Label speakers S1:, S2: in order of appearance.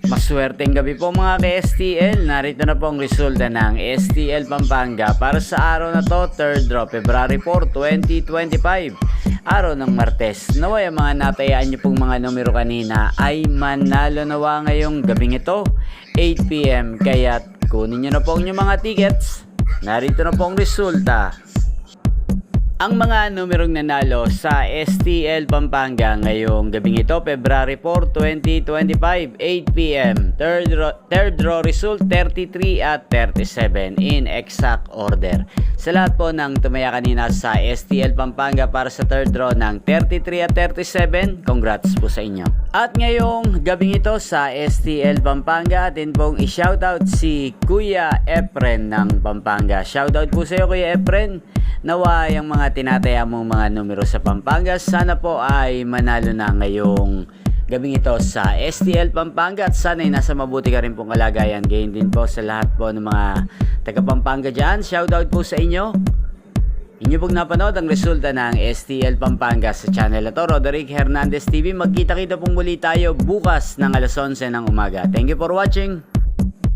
S1: Maswerteng gabi po mga ka-STL. Narito na po ang resulta ng STL Pampanga para sa araw na to, 3rd draw, February 4, 2025. Araw ng Martes. Naway ang mga natayaan nyo pong mga numero kanina ay manalo nawa ngayong gabing ito, 8 PM. Kaya kunin nyo na po ang inyong mga tickets. Narito na po ang resulta. Ang mga numerong nanalo sa STL Pampanga ngayong gabing ito, February 4, 2025, 8 PM. Third draw result, 33 at 37 in exact order. Sa lahat po ng tumaya kanina sa STL Pampanga para sa third draw ng 33 at 37, congrats po sa inyo. At ngayong gabing ito sa STL Pampanga, atin pong i-shoutout si Kuya Efren ng Pampanga. Shoutout po sa iyo Kuya Efren. Nawa yung mga tinataya mong mga numero sa Pampanga, sana po ay manalo na ngayong gabing ito sa STL Pampanga at sana ay nasa mabuti ka rin pong kalagayan. Gayon din po sa lahat po ng mga taga Pampanga dyan. Shoutout po sa inyo. Inyo pong napanood ang resulta ng STL Pampanga sa channel na to, Roderick Hernandez TV. Magkita-kita pong muli tayo bukas ng alas 11 ng umaga. Thank you for watching.